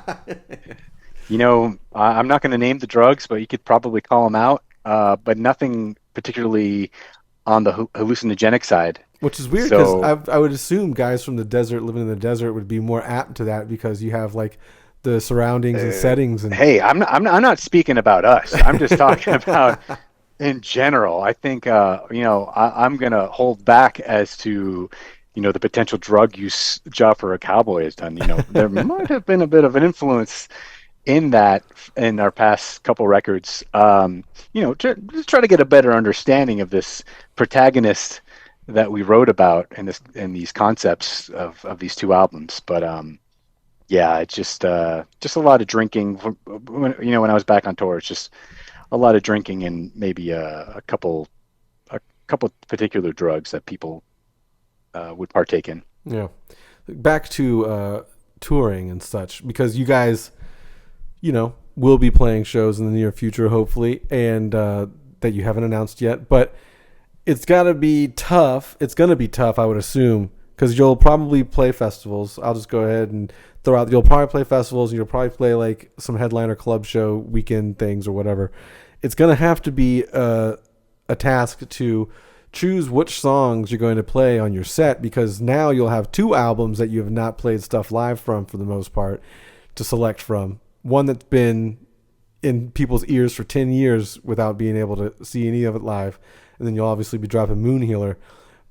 going to name the drugs, but you could probably call them out. But nothing particularly on the hallucinogenic side. Which is weird because I would assume guys from the desert living in the desert would be more apt to that because you have like the surroundings and settings. And hey, I'm not speaking about us. I'm just talking about in general. I think I'm gonna hold back as to the potential drug use Job For A Cowboy has done. There might have been a bit of an influence in that in our past couple records. Just try to get a better understanding of this protagonist that we wrote about in these concepts of these two albums. But yeah, it's just a lot of drinking. When I was back on tour, it's just a lot of drinking and maybe a couple particular drugs that people would partake in. Yeah, back to touring and such, because you guys, will be playing shows in the near future, hopefully, and that you haven't announced yet. But it's gotta be tough. It's gonna be tough, I would assume, because you'll probably play festivals. I'll just go ahead and throw out. You'll probably play festivals, and you'll probably play like some headliner club show weekend things or whatever. It's gonna have to be a task to choose which songs you're going to play on your set, because now you'll have two albums that you have not played stuff live from for the most part to select from. One that's been in people's ears for 10 years without being able to see any of it live. And then you'll obviously be dropping Moon Healer,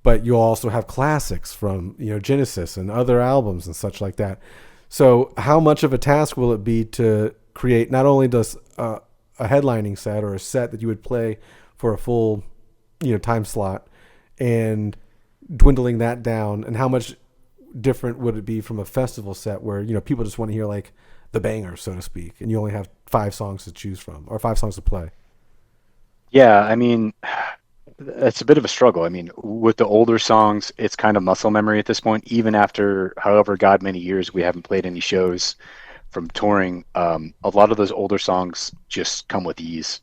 but you'll also have classics from, Genesis and other albums and such like that. So how much of a task will it be to create not only does a headlining set or a set that you would play for a full, time slot, and dwindling that down, and how much different would it be from a festival set where, people just want to hear like the banger, so to speak, and you only have 5 songs to choose from or 5 songs to play? Yeah, I mean, it's a bit of a struggle. I mean, with the older songs, it's kind of muscle memory at this point. Even after, however, God, many years, we haven't played any shows from touring. A lot of those older songs just come with ease.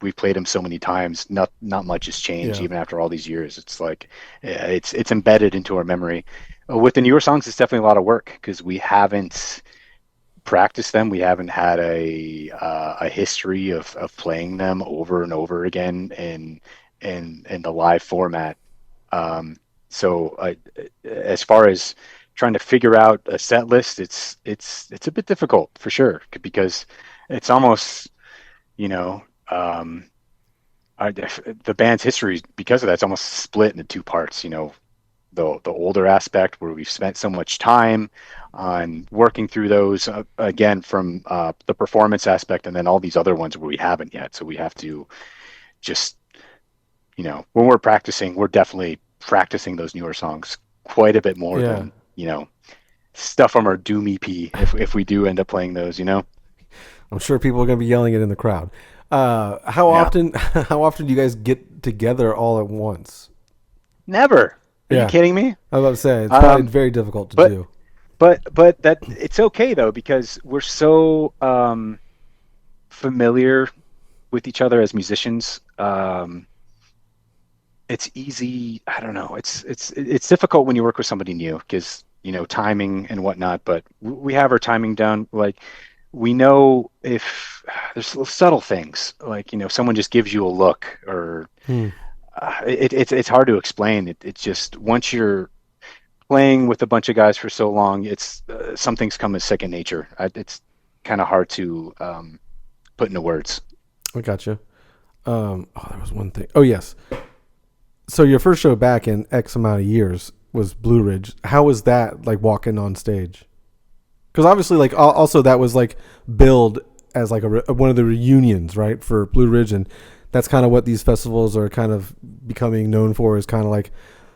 We've played them so many times. Not much has changed even after all these years. It's like it's embedded into our memory. With the newer songs, it's definitely a lot of work because we haven't practiced them. We haven't had a history of playing them over and over again in the live format. So as far as trying to figure out a set list, it's a bit difficult for sure, because it's almost the band's history, because of that, it's almost split into 2 parts. the older aspect where we've spent so much time on working through those again from the performance aspect, and then all these other ones where we haven't yet. So we have to just, when we're practicing, we're definitely practicing those newer songs quite a bit more than, stuff from our Doom EP if we do end up playing those, I'm sure people are going to be yelling it in the crowd. How often do you guys get together all at once? Never. Are you kidding me? I was about to say, it's probably very difficult to do. But that it's okay though, because we're so familiar with each other as musicians. It's easy. I don't know. It's difficult when you work with somebody new because, timing and whatnot, but we have our timing down. Like, we know if there's little subtle things, like, someone just gives you a look, or it's hard to explain. It's just, once you're playing with a bunch of guys for so long, it's some things come as second nature. It's kind of hard to put into words. I gotcha. There was one thing. Oh, yes. So your first show back in X amount of years was Blue Ridge. How was that, like, walking on stage? Because obviously, like, also that was like billed as like one of the reunions, right, for Blue Ridge, and that's kind of what these festivals are kind of becoming known for, is kind of like,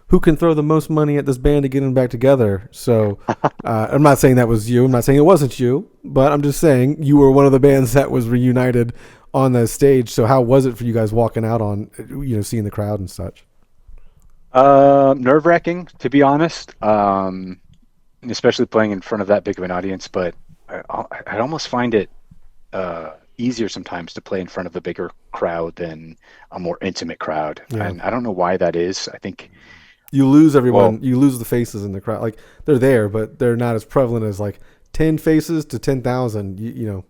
who can throw the most money at this band to get them back together. So I'm not saying that was you. I'm not saying it wasn't you, but I'm just saying you were one of the bands that was reunited on the stage. So how was it for you guys walking out on, seeing the crowd and such? Nerve-wracking, to be honest, especially playing in front of that big of an audience. But I almost find it easier sometimes to play in front of a bigger crowd than a more intimate crowd. Yeah. And I don't know why that is. I think you lose everyone. Well, you lose the faces in the crowd. Like, they're there, but they're not as prevalent as like 10 faces to 10,000.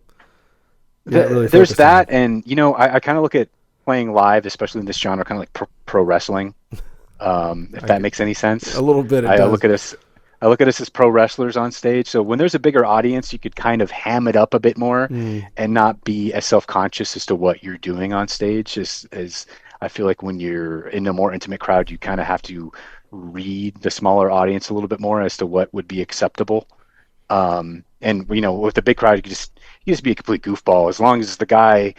Really there's that, and I kind of look at playing live, especially in this genre, kind of like pro wrestling. If that makes any sense. A little bit. I look at us as pro wrestlers on stage. So when there's a bigger audience, you could kind of ham it up a bit more and not be as self-conscious as to what you're doing on stage. As I feel like when you're in a more intimate crowd, you kind of have to read the smaller audience a little bit more as to what would be acceptable. And with the big crowd, you just be a complete goofball, as long as the guy,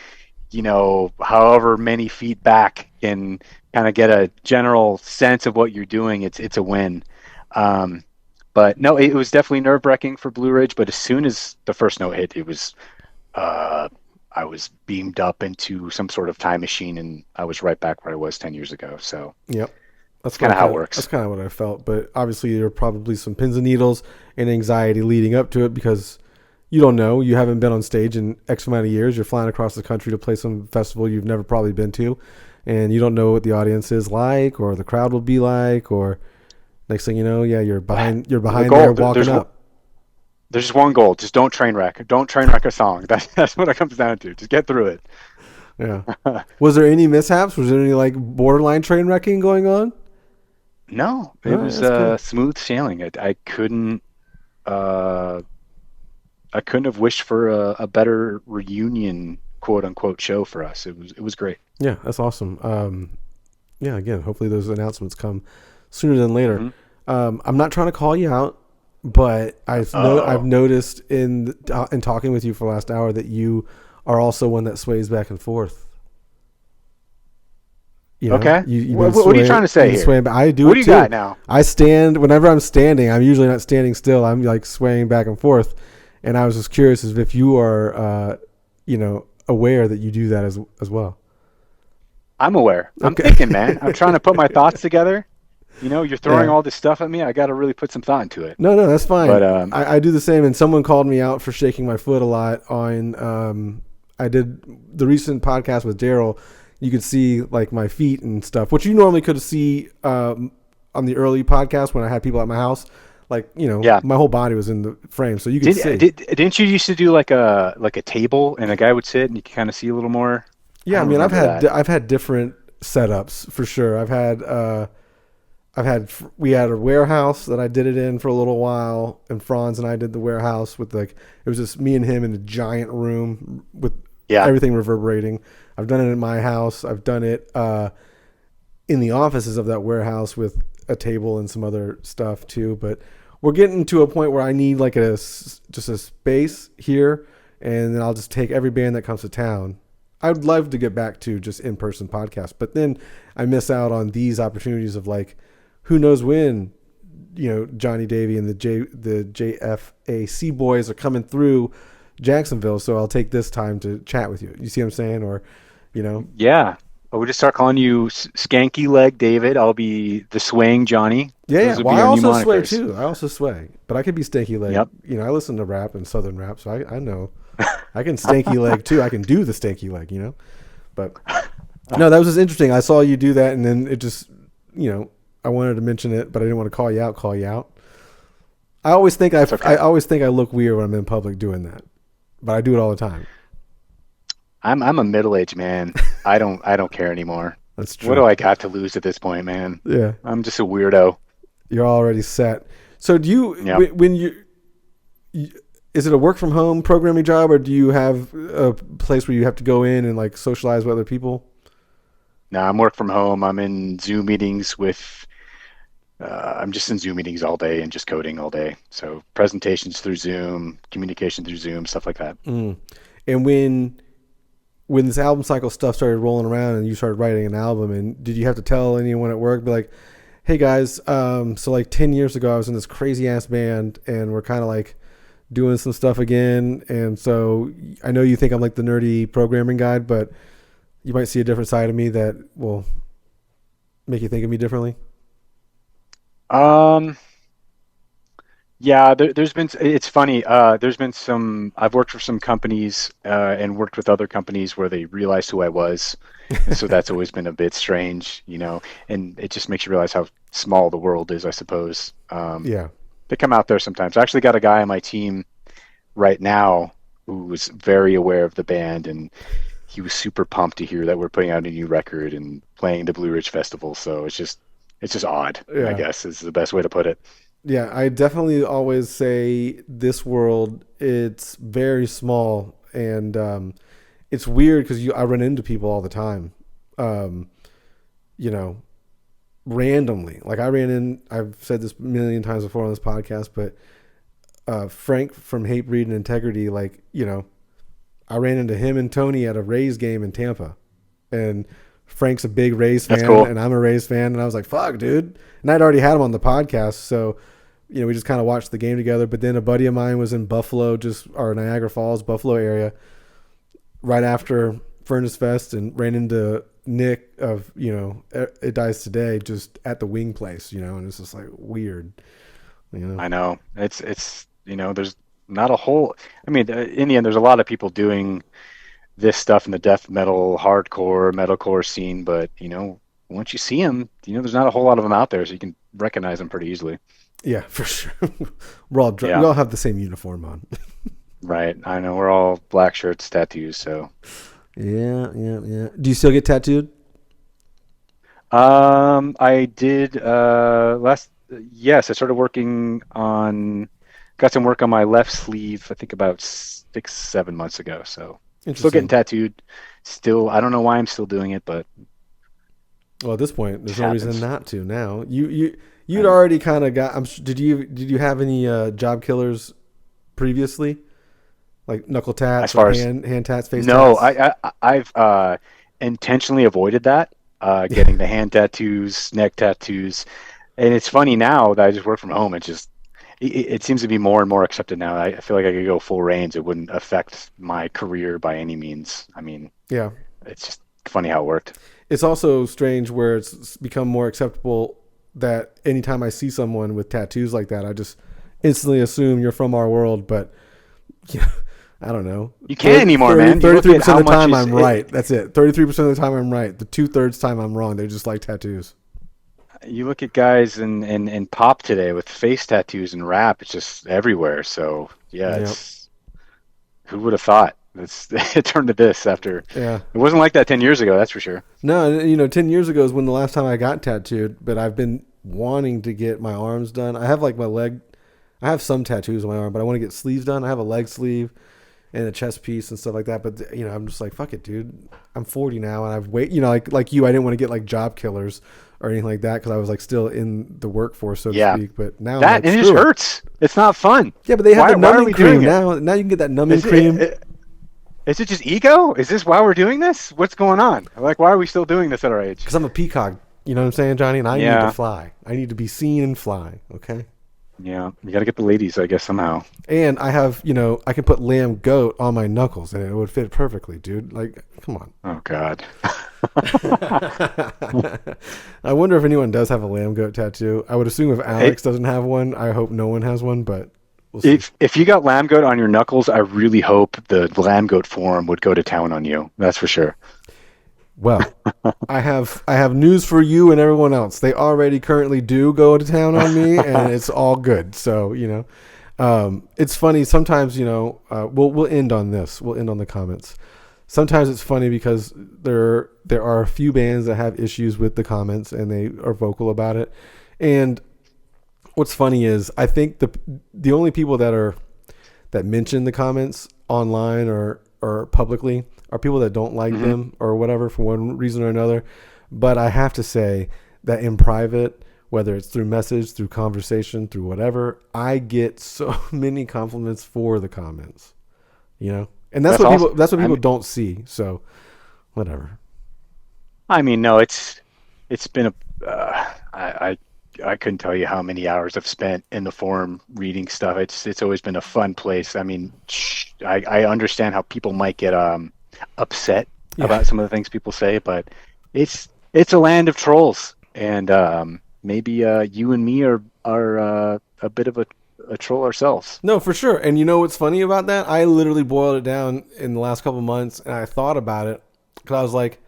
however many feet back, can kind of get a general sense of what you're doing. It's a win. But no, it was definitely nerve-wracking for Blue Ridge. But as soon as the first note hit, it was I was beamed up into some sort of time machine, and I was right back where I was 10 years ago. So yep, that's kind of how it works. That's kind of what I felt. But obviously, there were probably some pins and needles and anxiety leading up to it, because you don't know. You haven't been on stage in X amount of years. You're flying across the country to play some festival you've never probably been to, and you don't know what the audience is like, or the crowd will be like, or next thing you know, you're behind there walking up. There's just one goal. Just don't train wreck. Don't train wreck a song. That's what it comes down to. Just get through it. Yeah. Was there any mishaps? Was there any like borderline train wrecking going on? No, it was smooth sailing. I couldn't have wished for a better reunion, quote unquote, show for us. It was great. Yeah, that's awesome. Again, hopefully those announcements come sooner than later. Mm-hmm. I'm not trying to call you out, but I've noticed in talking with you for the last hour that you are also one that sways back and forth. Okay. What are you trying to say here? I do. What do you got now? I stand whenever I'm standing. I'm usually not standing still. I'm like swaying back and forth, and I was just curious as if you are, aware that you do that as well. I'm aware. I'm thinking, man. I'm trying to put my thoughts together. You're throwing all this stuff at me. I got to really put some thought into it. No, that's fine. But I do the same. And someone called me out for shaking my foot a lot on. I did the recent podcast with Daryl. You could see like my feet and stuff, which you normally could see on the early podcast when I had people at my house. Like, my whole body was in the frame, so you could see. Didn't you used to do like a table and a guy would sit and you could kind of see a little more? Yeah, I've had different setups for sure. We had a warehouse that I did it in for a little while, and Franz and I did the warehouse with it was just me and him in a giant room with everything reverberating. I've done it in my house. I've done it in the offices of that warehouse with a table and some other stuff too. But we're getting to a point where I need like just a space here, and then I'll just take every band that comes to town. I'd love to get back to just in-person podcasts, but then I miss out on these opportunities of like, who knows when, Jonny Davy and the JFAC boys are coming through Jacksonville. So I'll take this time to chat with you. You see what I'm saying? Or, Yeah. Well, we just start calling you Skanky Leg David. I'll be the Swaying Johnny. Yeah. Well, I also sway too. I also sway, but I could be Stanky Leg. Yep. I listen to rap and Southern rap, so I know I can Stanky Leg too. I can do the Stanky Leg, but no, that was just interesting. I saw you do that, and then it just, I wanted to mention it, but I didn't want to call you out. I always think I look weird when I'm in public doing that, but I do it all the time. I'm a middle-aged man. I don't care anymore. That's true. What do I got to lose at this point, man? Yeah. I'm just a weirdo. You're already set. So do you, when is it a work from home programming job, or do you have a place where you have to go in and like socialize with other people? No, I'm work from home. I'm in Zoom meetings I'm just in Zoom meetings all day and just coding all day. So presentations through Zoom, communication through Zoom, stuff like that. Mm. And when this album cycle stuff started rolling around and you started writing an album, and did you have to tell anyone at work, be like, hey guys, so like 10 years ago I was in this crazy ass band and we're kind of like doing some stuff again, and so I know you think I'm like the nerdy programming guy, but you might see a different side of me that will make you think of me differently? Yeah, it's funny. There's been I've worked for some companies and worked with other companies where they realized who I was. And so that's always been a bit strange, and it just makes you realize how small the world is, I suppose. Yeah. They come out there sometimes. I actually got a guy on my team right now who was very aware of the band, and he was super pumped to hear that we're putting out a new record and playing the Blue Ridge Festival. So it's just odd, I guess is the best way to put it. Yeah, I definitely always say this world, it's very small, and it's weird because I run into people all the time, randomly. Like I've said this a million times before on this podcast, but Frank from Hate, Breed, and Integrity, I ran into him and Tony at a Rays game in Tampa, and Frank's a big Rays fan, cool. And I'm a Rays fan, and I was like, fuck, dude. And I'd already had him on the podcast, so we just kind of watched the game together. But then a buddy of mine was in Buffalo, or Niagara Falls, Buffalo area, right after Furnace Fest, and ran into Nick of, It Dies Today, just at the wing place, and it's just like weird. I know. It's there's not a whole, in the end, there's a lot of people doing this stuff in the death metal, hardcore, metalcore scene, but, once you see them, there's not a whole lot of them out there, so you can recognize them pretty easily. Yeah, for sure. We all have the same uniform on. Right. I know. We're all black shirts, tattoos, so. Yeah. Do you still get tattooed? I did yes, I started got some work on my left sleeve, I think about 6-7 months ago, so still getting tattooed. Still, I don't know why I'm still doing it, but well, at this point, there's no reason not to now. You'd already kind of got. Did you have any job killers previously, like knuckle tats, or hand tats, face tats? No, I've intentionally avoided that. Getting the hand tattoos, neck tattoos, and it's funny now that I just work from home. It seems to be more and more accepted now. I feel like I could go full range. It wouldn't affect my career by any means. Yeah, it's just funny how it worked. It's also strange where it's become more acceptable that anytime I see someone with tattoos like that, I just instantly assume you're from our world. But I don't know. You can't anymore, man. 33% of the time I'm right. That's it. 33% of the time I'm right. The 2/3 time I'm wrong. They just like tattoos. You look at guys in pop today with face tattoos and rap. It's just everywhere. So yeah, who would have thought? It turned to this after. Yeah, it wasn't like that 10 years ago. That's for sure. No, 10 years ago is when the last time I got tattooed. But I've been wanting to get my arms done. I have like my leg. I have some tattoos on my arm, but I want to get sleeves done. I have a leg sleeve, and a chest piece and stuff like that. But I'm just like, fuck it, dude. I'm 40 now, and I've like you. I didn't want to get like job killers or anything like that because I was like still in the workforce, so to speak. But now that it just hurts. It's not fun. Yeah, but they have the numbing cream now. Now you can get that numbing cream. Is it just ego? Is this why we're doing this? What's going on? Like, why are we still doing this at our age? Because I'm a peacock. You know what I'm saying, Johnny? And I need to fly. I need to be seen and fly. Okay. Yeah, you got to get the ladies, I guess, somehow. And I have, I can put Lambgoat on my knuckles, and it would fit perfectly, dude. Like, come on. Oh God. I wonder if anyone does have a Lambgoat tattoo. I would assume if Alex doesn't have one, I hope no one has one, but we'll see. If you got Lambgoat on your knuckles, I really hope the Lambgoat forum would go to town on you. That's for sure. Well, I have news for you and everyone else. They already currently do go to town on me, and it's all good. So it's funny sometimes. We'll end on this. We'll end on the comments. Sometimes it's funny because there are a few bands that have issues with the comments, and they are vocal about it. And what's funny is I think the only people that mention the comments online or publicly are people that don't like them or whatever for one reason or another. But I have to say that in private, whether it's through message, through conversation, through whatever, I get so many compliments for the comments, and that's what awesome. That's what people don't see. So whatever. I mean, no, it's been I couldn't tell you how many hours I've spent in the forum reading stuff. It's always been a fun place. I mean, I understand how people might get upset about some of the things people say, but it's a land of trolls, and maybe you and me are a bit of a troll ourselves. No, for sure. And you know what's funny about that? I literally boiled it down in the last couple of months, and I thought about it because I was like,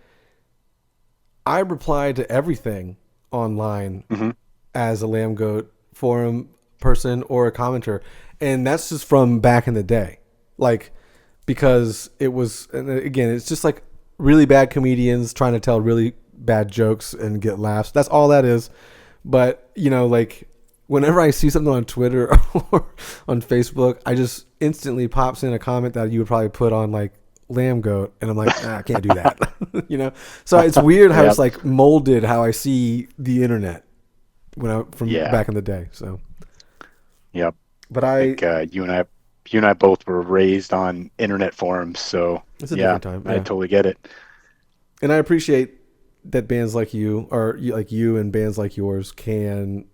I replied to everything online as a Lambgoat forum person or a commenter, and that's just from back in the day, like. Because it was, and again, it's just like really bad comedians trying to tell really bad jokes and get laughs. That's all that is. But, like whenever I see something on Twitter or on Facebook, I just instantly pops in a comment that you would probably put on like Lambgoat. And I'm like, I can't do that. So it's weird how it's like molded how I see the internet from back in the day. So, yep. But you and I both were raised on internet forums, so it's a different time. I totally get it. And I appreciate that bands like you, or like you and bands like yours, can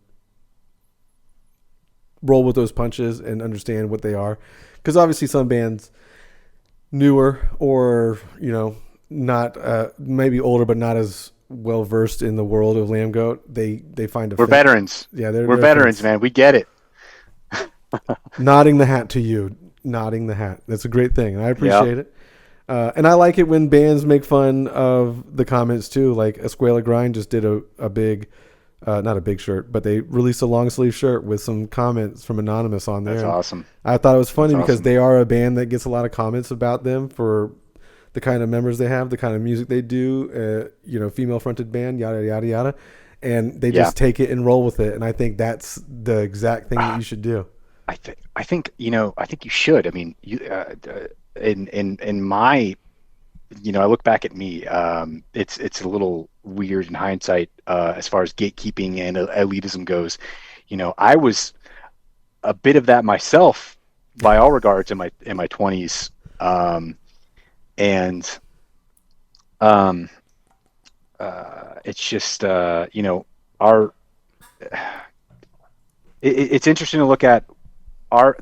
roll with those punches and understand what they are. Because obviously some bands, newer or not maybe older, but not as well versed in the world of Lambgoat, they find we're veterans. Yeah, we're veterans, man. We get it. Nodding the hat to you. Nodding the hat. That's a great thing. I appreciate it. And I like it when bands make fun of the comments too. Like Escuela Grind just did a big, not a big shirt, but they released a long sleeve shirt with some comments from Anonymous on there. That's awesome. I thought it was funny because they are a band that gets a lot of comments about them for the kind of members they have, the kind of music they do, female fronted band, yada, yada, yada. And they just take it and roll with it. And I think that's the exact thing that you should do. I think you should. I mean, in my, I look back at me. It's a little weird in hindsight as far as gatekeeping and elitism goes. I was a bit of that myself, by all regards, in my 20s, it's just it's interesting to look at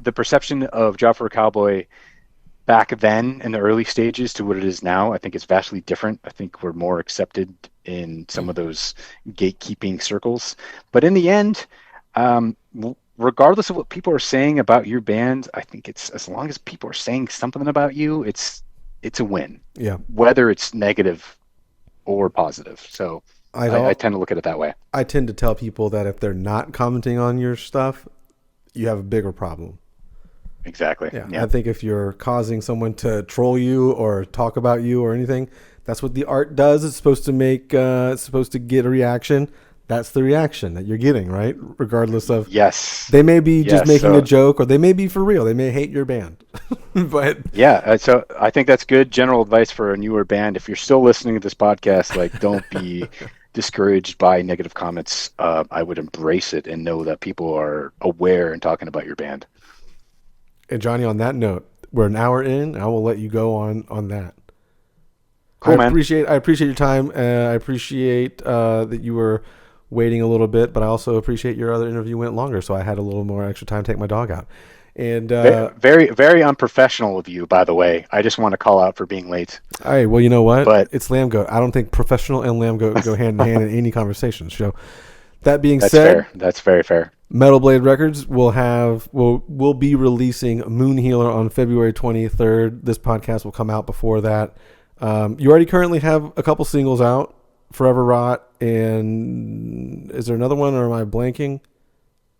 the perception of Job For A Cowboy back then in the early stages to what it is now. I think it's vastly different. I think we're more accepted in some of those gatekeeping circles. But in the end, regardless of what people are saying about your band, I think it's, as long as people are saying something about you, it's a win. Yeah. Whether it's negative or positive. So I tend to look at it that way. I tend to tell people that if they're not commenting on your stuff, you have a bigger problem. Exactly. Yeah. I think if you're causing someone to troll you or talk about you or anything, that's what the art does. It's supposed to make, it's supposed to get a reaction. That's the reaction that you're getting, right? Regardless of, Yes. they may be just Yes, making so a joke, or they may be for real. They may hate your band, but yeah, so I think that's good general advice for a newer band. If you're still listening to this podcast, like, don't be discouraged by negative comments. I would embrace it and know that people are aware and talking about your band. and Johnny, on that note, we're an hour in. I will let you go on that. Cool, I man. appreciate your time. I appreciate that you were waiting a little bit, but I also appreciate your other interview went longer, so I had a little more extra time to take my dog out. And Very, very unprofessional of you, by the way. I just want to call out for being late. all right, well, you know what? But It's Lambgoat. I don't think professional and Lambgoat go hand in hand in any conversation. So that being that's said, fair. That's very fair. Metal Blade Records will be releasing Moon Healer on February 23rd. This podcast will come out before that. You already currently have a couple singles out, Forever Rot, and is there another one, or am I blanking?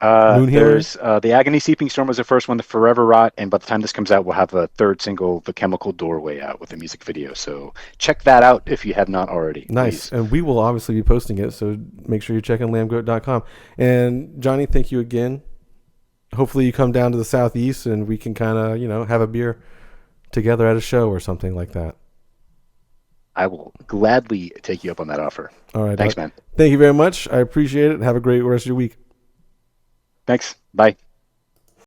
Moon Healer? There's The Agony Seeping Storm was the first one, The Forever Rot, and by the time this comes out, we'll have a third single, The Chemical Doorway, out with a music video. So check that out if you have not already. Nice. Please. And we will obviously be posting it, so make sure you're checking lambgoat.com. And Johnny, thank you again. Hopefully you come down to the Southeast and we can kind of, have a beer together at a show or something like that. I will gladly take you up on that offer. All right. Thanks, man. Thank you very much. I appreciate it. Have a great rest of your week. Thanks. Bye.